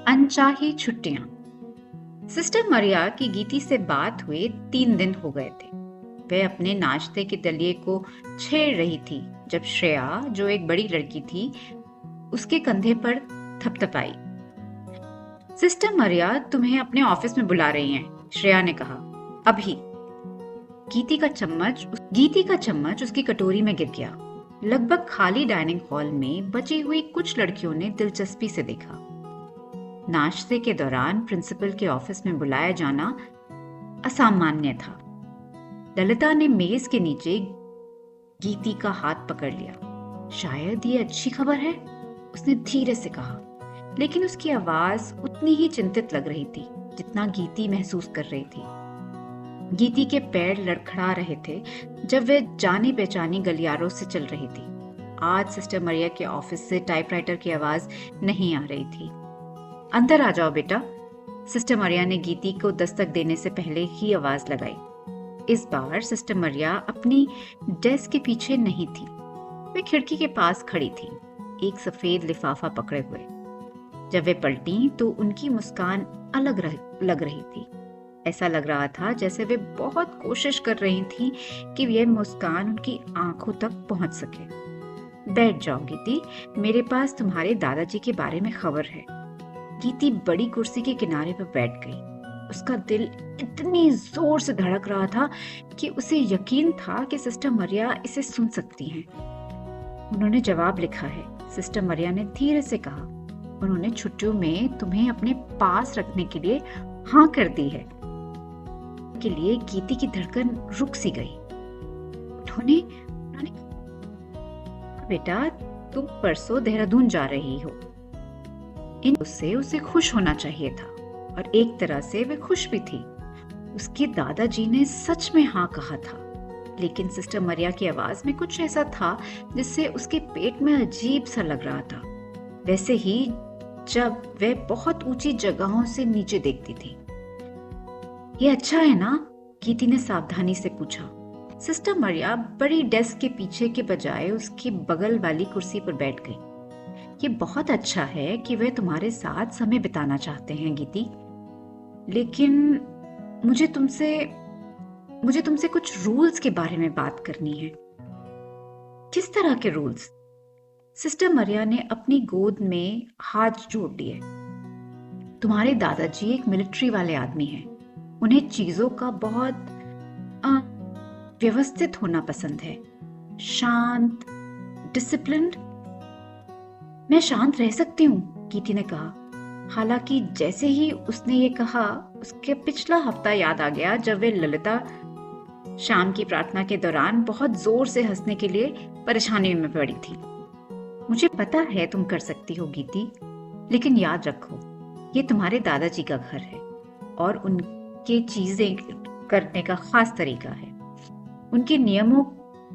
अनचाही छुट्टियां। सिस्टर मरिया की गीती से बात हुए 3 दिन हो गए थे। वह अपने नाश्ते के दलिये को छेड़ रही थी जब श्रेया, जो एक बड़ी लड़की थी, उसके कंधे पर थपथपाई। सिस्टर मरिया तुम्हें अपने ऑफिस में बुला रही हैं, श्रेया ने कहा। अभी। गीती का चम्मच उसकी कटोरी में गिर गया। लगभग खाली डाइनिंग हॉल में बची हुई कुछ लड़कियों ने दिलचस्पी से देखा। नाश्ते के दौरान प्रिंसिपल के ऑफिस में बुलाया जाना असामान्य था। ललिता ने मेज के नीचे गीती का हाथ पकड़ लिया। शायद ये अच्छी खबर है, उसने धीरे से कहा, लेकिन उसकी आवाज उतनी ही चिंतित लग रही थी जितना गीती महसूस कर रही थी। गीती के पैर लड़खड़ा रहे थे जब वह जानी पहचानी गलियारों से चल रही थी। आज सिस्टर मरिया के ऑफिस से टाइपराइटर की आवाज नहीं आ रही थी। अंदर आ जाओ बेटा, सिस्टर मरिया ने गीती को दस्तक देने से पहले ही आवाज लगाई। इस बार सिस्टर मरिया अपनी डेस्क के पीछे नहीं थी। वे खिड़की के पास खड़ी थी, एक सफेद लिफाफा पकड़े हुए। जब वे पलटी तो उनकी मुस्कान लग रही थी। ऐसा लग रहा था जैसे वे बहुत कोशिश कर रही थी कि यह मुस्कान उनकी आंखों तक पहुंच सके। बैठ जाओ गीती, मेरे पास तुम्हारे दादाजी के बारे में खबर है। गीती बड़ी कुर्सी के किनारे पर बैठ गई। उसका दिल इतनी जोर से धड़क रहा था कि उसे यकीन था कि सिस्टर मरिया इसे सुन सकती हैं। उन्होंने जवाब लिखा है, सिस्टर मरिया ने धीरे से कहा। उन्होंने छुट्टियों में तुम्हें अपने पास रखने के लिए हाँ कर दी है। के लिए गीती की धड़कन रुक सी गई। उन्होंने बेटा, तुम परसों देहरादून जा रही हो। उससे उसे खुश होना चाहिए था और एक तरह से वे खुश भी थी। उसके दादाजी ने सच में हाँ कहा था, लेकिन सिस्टर मरिया की आवाज में कुछ ऐसा था जिससे उसके पेट में अजीब सा लग रहा था। वैसे ही जब वे बहुत ऊंची जगहों से नीचे देखती थी। ये अच्छा है ना? गीती ने सावधानी से पूछा। सिस्टर मरिया बड़ी डेस्क के पीछे के बजाय उसके बगल वाली कुर्सी पर बैठ गई। ये बहुत अच्छा है कि वे तुम्हारे साथ समय बिताना चाहते हैं गीती, लेकिन मुझे तुमसे कुछ रूल्स के बारे में बात करनी है। किस तरह के रूल्स? सिस्टर मरिया ने अपनी गोद में हाथ जोड़ लिए। तुम्हारे दादाजी एक मिलिट्री वाले आदमी हैं। उन्हें चीजों का बहुत व्यवस्थित होना पसंद है। शांत, डिसिप्लिन्ड। मैं शांत रह सकती हूँ, गीती ने कहा। हालांकि जैसे ही उसने ये कहा, उसके पिछला हफ्ता याद आ गया जब वे ललिता शाम की प्रार्थना के दौरान बहुत जोर से हंसने के लिए परेशानी में पड़ी थी। मुझे पता है तुम कर सकती हो गीती, लेकिन याद रखो, ये तुम्हारे दादाजी का घर है और उनके चीजें करने का खास तरीका है। उनके नियमों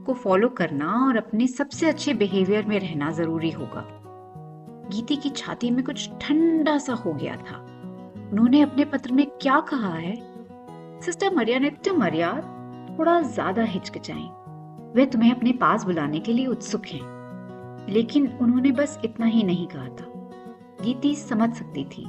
को फॉलो करना और अपने सबसे अच्छे बिहेवियर में रहना जरूरी होगा। गीती की छाती में कुछ ठंडा सा हो गया था। उन्होंने अपने पत्र में क्या कहा है? सिस्टर मरिया ने थोड़ा ज्यादा हिचकिचाई। वे तुम्हें अपने पास बुलाने के लिए उत्सुक हैं, लेकिन उन्होंने बस इतना ही नहीं कहा था। गीती समझ सकती थी।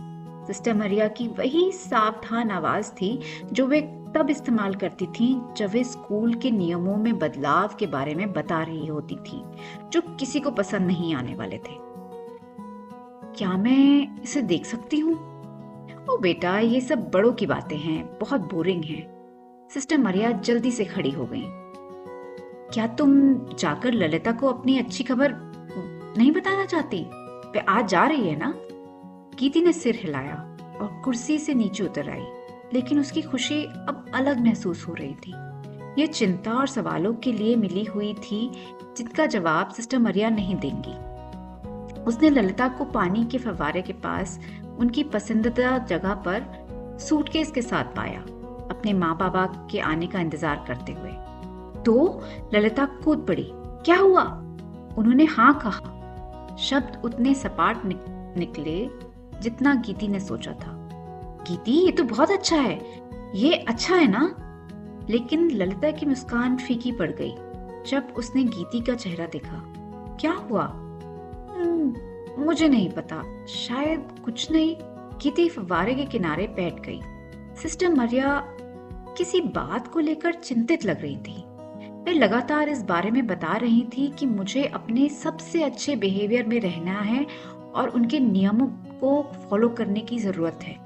सिस्टर मरिया की वही सावधान आवाज थी जो वे तब इस्तेमाल करती थी जब वे स्कूल के नियमों में बदलाव के बारे में बता रही होती थी, जो किसी को पसंद नहीं आने वाले थे। क्या मैं इसे देख सकती हूँ? ओ बेटा, ये सब बड़ों की बातें हैं, बहुत बोरिंग हैं। सिस्टर मरिया जल्दी से खड़ी हो गई। क्या तुम जाकर ललिता को अपनी अच्छी खबर नहीं बताना चाहती? वे आज जा रही है ना? गीती ने सिर हिलाया और कुर्सी से नीचे उतर आई, लेकिन उसकी खुशी अब अलग महसूस हो रही थी। यह चिंता और सवालों के लिए मिली हुई थी जिनका जवाब सिस्टर मरिया नहीं देंगी। उसने ललिता को पानी के फव्वारे के पास उनकी पसंदीदा जगह पर सूटकेस के साथ पाया, अपने माँ बाबा के आने का इंतजार करते हुए। तो ललिता कूद पड़ी। क्या हुआ? उन्होंने हाँ कहा। शब्द उतने सपाट निकले जितना गीती ने सोचा था। गीती, ये तो बहुत अच्छा है। ये अच्छा है ना? लेकिन ललिता की मुस्कान फीकी पड़ गई जब उसने गीती का चेहरा देखा। क्या हुआ? मुझे नहीं पता, शायद कुछ नहीं। गीती फव्वारे के किनारे बैठ गई। सिस्टर मरिया किसी बात को लेकर चिंतित लग रही थी। वे लगातार इस बारे में बता रही थी कि मुझे अपने सबसे अच्छे बिहेवियर में रहना है और उनके नियमों को फॉलो करने की जरूरत है।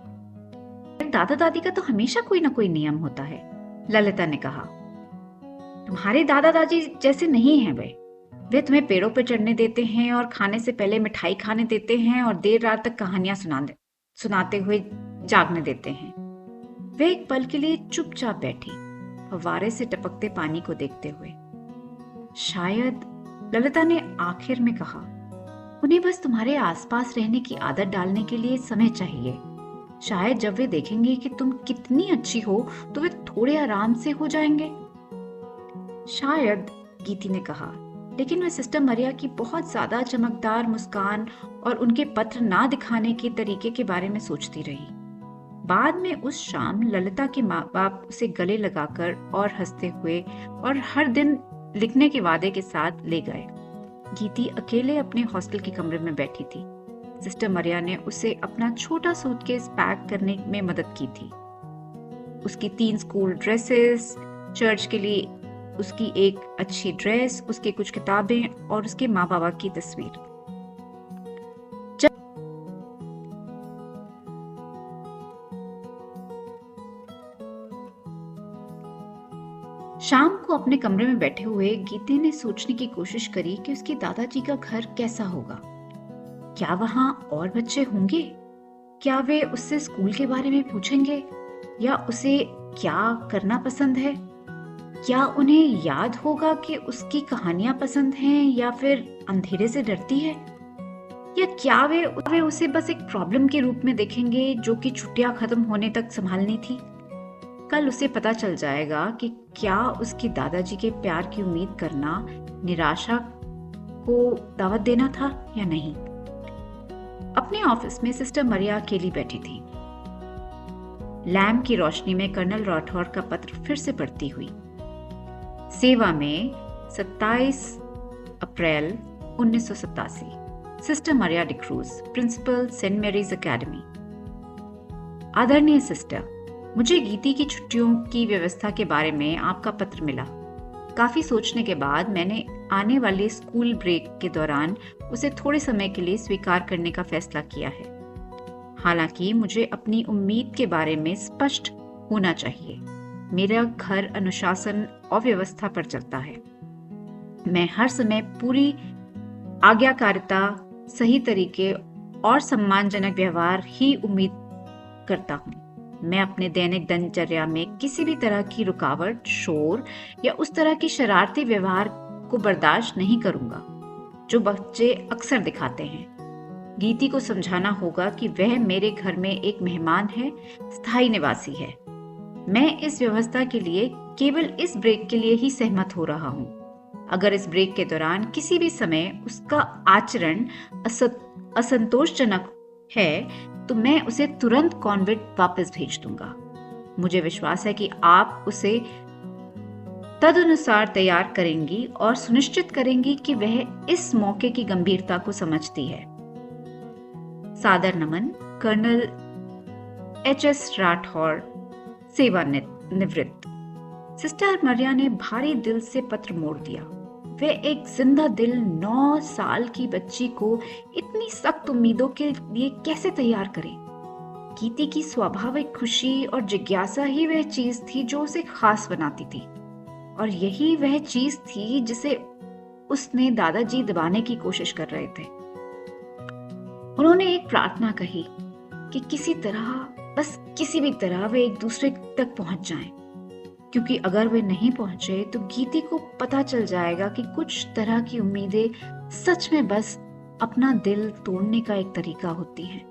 दादा दादी का तो हमेशा कोई ना कोई नियम होता है, ललिता ने कहा। तुम्हारे दादा दादी जैसे नहीं हैं वे तुम्हें पेड़ों पर चढ़ने देते हैं और खाने से पहले मिठाई खाने देते हैं और देर रात तक कहानियां सुनाते हुए जागने देते हैं। वे एक पल के लिए चुपचाप बैठी, फव्वारे से टपकते पानी को देखते हुए। शायद, ललिता ने आखिर में कहा, उन्हें बस तुम्हारे आसपास रहने की आदत डालने के लिए समय चाहिए। शायद जब वे देखेंगे कि तुम कितनी अच्छी हो तो वे थोड़े आराम से हो जाएंगे। शायद, गीती ने कहा, लेकिन वह सिस्टर मरिया की बहुत ज्यादा चमकदार मुस्कान और उनके पत्र ना दिखाने के तरीके के बारे में सोचती रही। बाद में उस शाम ललिता के माँ बाप उसे गले लगाकर और हंसते हुए और हर दिन लिखने के वादे के साथ ले गए। गीती अकेले अपने हॉस्टल के कमरे में बैठी थी। सिस्टर मरिया ने उसे अपना छोटा सूटकेस पैक करने में मदद की थी। उसकी 3 स्कूल ड्रेसेस, चर्च के लिए उसकी एक अच्छी ड्रेस, उसके कुछ किताबें और उसके माँ बाबा की तस्वीर। शाम को अपने कमरे में बैठे हुए गीती ने सोचने की कोशिश करी कि उसके दादाजी का घर कैसा होगा। क्या वहां और बच्चे होंगे? क्या वे उससे स्कूल के बारे में पूछेंगे या उसे क्या करना पसंद है? क्या उन्हें याद होगा कि उसकी कहानियां पसंद हैं या फिर अंधेरे से डरती है? या क्या वे उसे बस एक प्रॉब्लम के रूप में देखेंगे जो कि छुट्टियां खत्म होने तक संभालनी थी? कल उसे पता चल जाएगा कि क्या उसके दादाजी के प्यार की उम्मीद करना निराशा को दावत देना था या नहीं। अपने ऑफिस में सिस्टर मरिया अकेली बैठी थी। लैम्प की रोशनी में कर्नल राठौर का पत्र फिर से पढ़ती हुई। सेवा में 27 अप्रैल 1987। Sister Maria D'Cruz, principal saint Mary's academy. आदरणीय सिस्टर, मुझे गीती की छुट्टियों की व्यवस्था के बारे में आपका पत्र मिला। काफी सोचने के बाद मैंने आने वाले स्कूल ब्रेक के दौरान उसे थोड़े समय के लिए स्वीकार करने का फैसला किया है। हालांकि मुझे अपनी उम्मीद के बारे में स्पष्ट होना चाहिए। मेरा घर अनुशासन और व्यवस्था पर चलता है। मैं हर समय पूरी आज्ञाकारिता, सही तरीके और सम्मानजनक व्यवहार ही उम्मीद करता हूँ। मैं अपने दैनिक दिनचर्या में किसी भी तरह की रुकावट, शोर या उस तरह की शरारती व्यवहार को बर्दाश्त नहीं करूंगा जो बच्चे अक्सर दिखाते हैं। गीती को समझाना होगा कि वह मेरे घर में एक मेहमान है, स्थायी निवासी है। मैं इस व्यवस्था के लिए केवल इस ब्रेक के लिए ही सहमत हो रहा हूँ। अगर इस ब्रेक के दौरान किसी भी समय उसका आचरण असंतोषजनक है तो मैं उसे तुरंत कॉन्वेंट वापस भेज दूंगा। मुझे विश्वास है कि आप उसे तदनुसार तैयार करेंगी और सुनिश्चित करेंगी कि वह इस मौके की गंभीरता को समझती है। सादर नमन, कर्नल HS राठौर, सेवानिवृत्त। सिस्टर मरिया ने भारी दिल से पत्र मोड़ दिया। वे एक जिंदा दिल 9 साल की बच्ची को इतनी सख्त उम्मीदों के लिए कैसे तैयार करे? गीती की स्वाभाविक खुशी और जिज्ञासा ही वह चीज थी जो उसे खास बनाती थी, और यही वह चीज थी जिसे उसने दादाजी दबाने की कोशिश कर रहे थे। उन्होंने एक प्रार्थना कही कि किसी तरह, बस किसी भी तरह वे एक दूसरे तक पहुंच जाएं, क्योंकि अगर वे नहीं पहुंचे तो गीती को पता चल जाएगा कि कुछ तरह की उम्मीदें सच में बस अपना दिल तोड़ने का एक तरीका होती हैं।